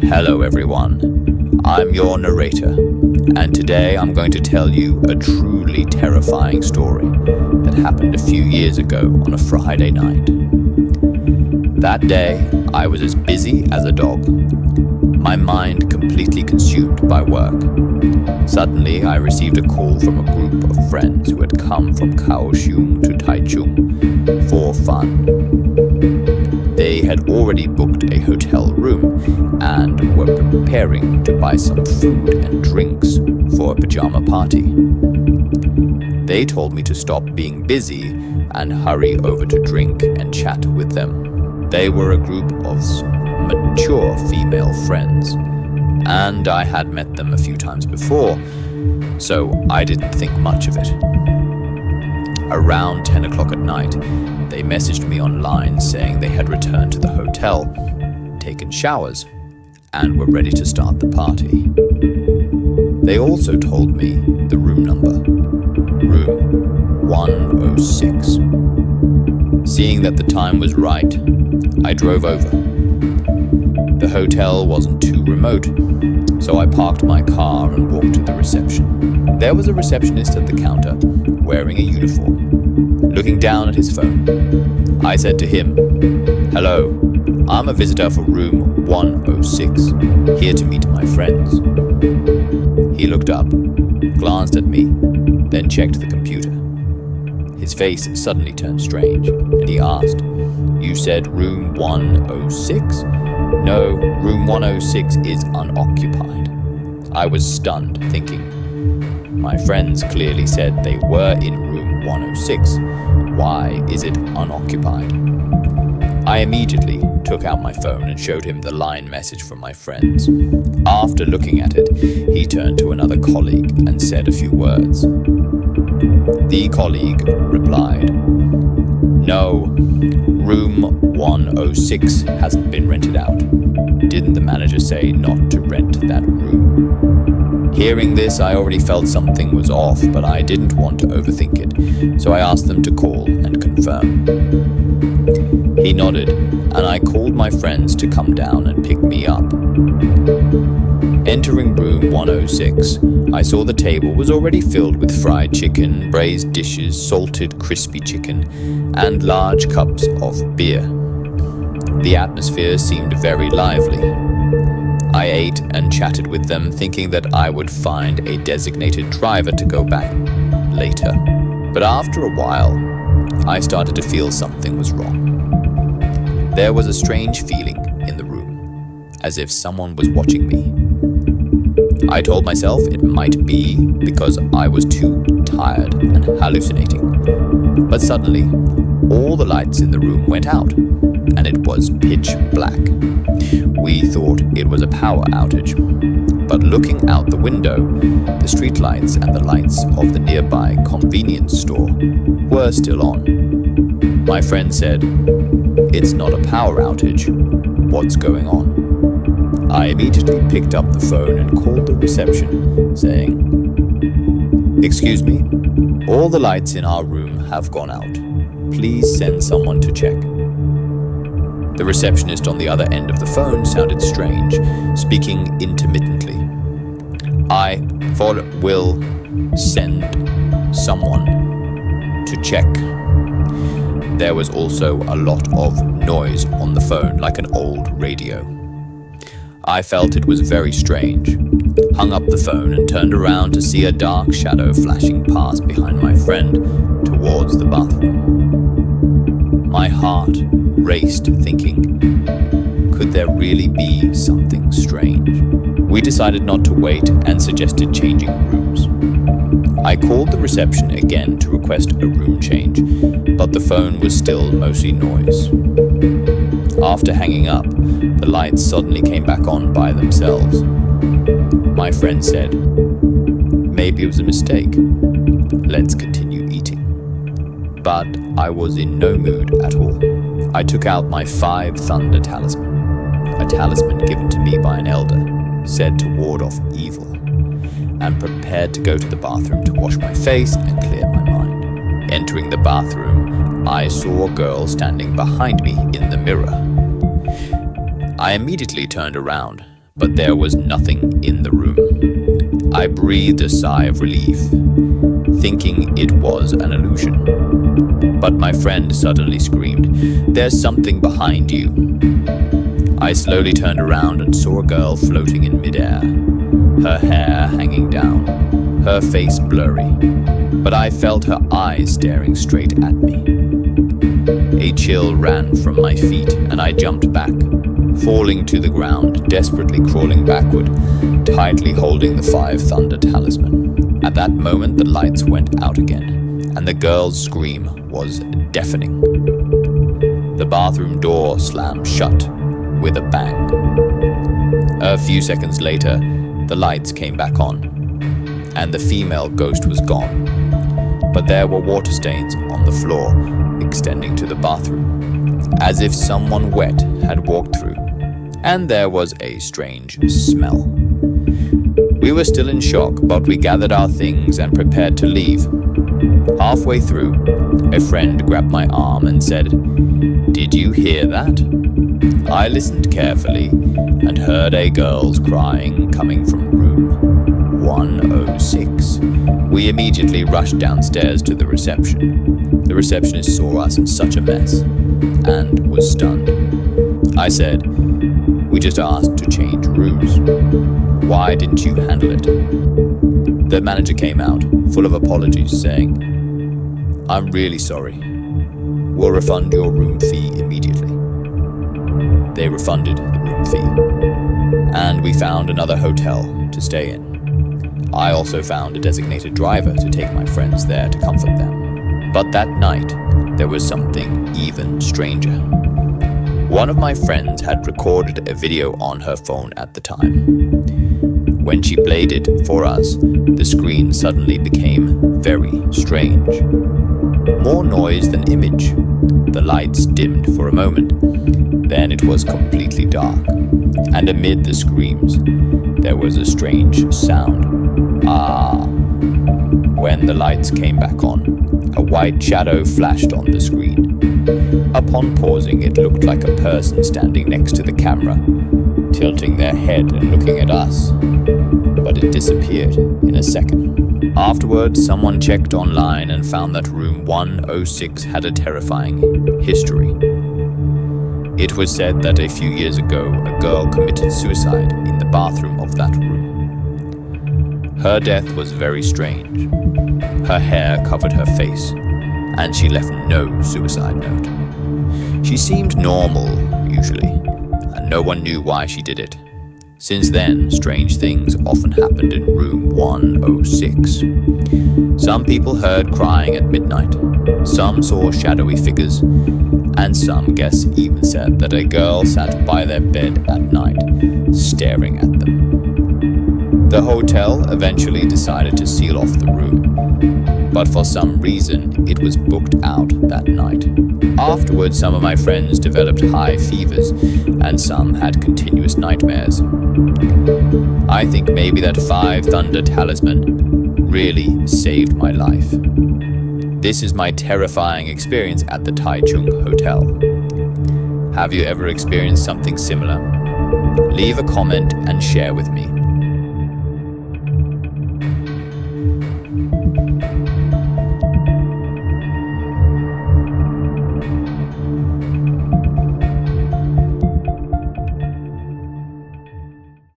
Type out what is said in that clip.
Hello everyone, I'm your narrator, and today I'm going to tell you a truly terrifying story that happened a few years ago on a Friday night. That day, I was as busy as a dog, my mind completely consumed by work. Suddenly, I received a call from a group of friends who had come from Kaohsiung to Taichung for fun. They had already booked a hotel room and were preparing to buy some food and drinks for a pajama party. They told me to stop being busy and hurry over to drink and chat with them. They were a group of mature female friends, and I had met them a few times before, so I didn't think much of it. Around 10 o'clock at night, they messaged me online saying they had returned to the hotel, taken showers, and were ready to start the party. They also told me the room number, room 106. Seeing that the time was right, I drove over. The hotel wasn't too remote, so I parked my car and walked to the reception. There was a receptionist at the counter, wearing a uniform, looking down at his phone. I said to him, "Hello, I'm a visitor for room 106, here to meet my friends." He looked up, glanced at me, then checked the computer. His face suddenly turned strange, and he asked, "You said room 106? No, room 106 is unoccupied." I was stunned, thinking, my friends clearly said they were in room 106. Why is it unoccupied? I immediately took out my phone and showed him the line message from my friends. After looking at it, he turned to another colleague and said a few words. The colleague replied, "No, room 106 hasn't been rented out. Didn't the manager say not to rent that room?" Hearing this, I already felt something was off, but I didn't want to overthink it, so I asked them to call and confirm. He nodded, and I called my friends to come down and pick me up. Entering room 106, I saw the table was already filled with fried chicken, braised dishes, salted crispy chicken, and large cups of beer. The atmosphere seemed very lively. I ate and chatted with them, thinking that I would find a designated driver to go back later. But after a while, I started to feel something was wrong. There was a strange feeling in the room, as if someone was watching me. I told myself it might be because I was too tired and hallucinating. But suddenly, all the lights in the room went out, and it was pitch black. We thought it was a power outage, but looking out the window, the street lights and the lights of the nearby convenience store were still on. My friend said, "It's not a power outage. What's going on?" I immediately picked up the phone and called the reception, saying, "Excuse me, all the lights in our room have gone out. Please send someone to check." The receptionist on the other end of the phone sounded strange, speaking intermittently. "I will send someone to check." There was also a lot of noise on the phone, like an old radio. I felt it was very strange, hung up the phone and turned around to see a dark shadow flashing past behind my friend towards the bathroom. My heart raced, thinking, could there really be something strange? We decided not to wait and suggested changing rooms. I called the reception again to request a room change, but the phone was still mostly noise. After hanging up, the lights suddenly came back on by themselves. My friend said, "Maybe it was a mistake. Let's continue eating." But I was in no mood at all. I took out my 5 Thunder talisman, a talisman given to me by an elder, said to ward off evil, and prepared to go to the bathroom to wash my face and clear my mind. Entering the bathroom, I saw a girl standing behind me in the mirror. I immediately turned around, but there was nothing in the room. I breathed a sigh of relief, thinking it was an illusion. But my friend suddenly screamed, "There's something behind you." I slowly turned around and saw a girl floating in midair, her hair hanging down, her face blurry, but I felt her eyes staring straight at me. A chill ran from my feet and I jumped back, falling to the ground, desperately crawling backward, tightly holding the 5 Thunder talisman. At that moment, the lights went out again, and the girl's scream was deafening. The bathroom door slammed shut with a bang. A few seconds later, the lights came back on, and the female ghost was gone. But there were water stains on the floor, extending to the bathroom, as if someone wet had walked through, and there was a strange smell. We were still in shock, but we gathered our things and prepared to leave. Halfway through, a friend grabbed my arm and said, "Did you hear that?" I listened carefully and heard a girl's crying coming from room 106. We immediately rushed downstairs to the reception. The receptionist saw us in such a mess and was stunned. I said, "We just asked to change rooms. Why didn't you handle it?" The manager came out, full of apologies, saying, "I'm really sorry. We'll refund your room fee immediately." They refunded the room fee, and we found another hotel to stay in. I also found a designated driver to take my friends there to comfort them. But that night, there was something even stranger. One of my friends had recorded a video on her phone at the time. When she played it for us, the screen suddenly became very strange. More noise than image. The lights dimmed for a moment. Then it was completely dark, and amid the screams, there was a strange sound. Ah! When the lights came back on, a white shadow flashed on the screen. Upon pausing, it looked like a person standing next to the camera, tilting their head and looking at us. But it disappeared in a second. Afterwards, someone checked online and found that room 106 had a terrifying history. It was said that a few years ago, a girl committed suicide in the bathroom of that room. Her death was very strange. Her hair covered her face, and she left no suicide note. She seemed normal, usually, and no one knew why she did it. Since then, strange things often happened in room 106. Some people heard crying at midnight, some saw shadowy figures, and some guests even said that a girl sat by their bed at night, staring at them. The hotel eventually decided to seal off the room, but for some reason it was booked out that night. Afterwards, some of my friends developed high fevers, and some had continuous nightmares. I think maybe that 5 Thunder talisman really saved my life. This is my terrifying experience at the Taichung Hotel. Have you ever experienced something similar? Leave a comment and share with me.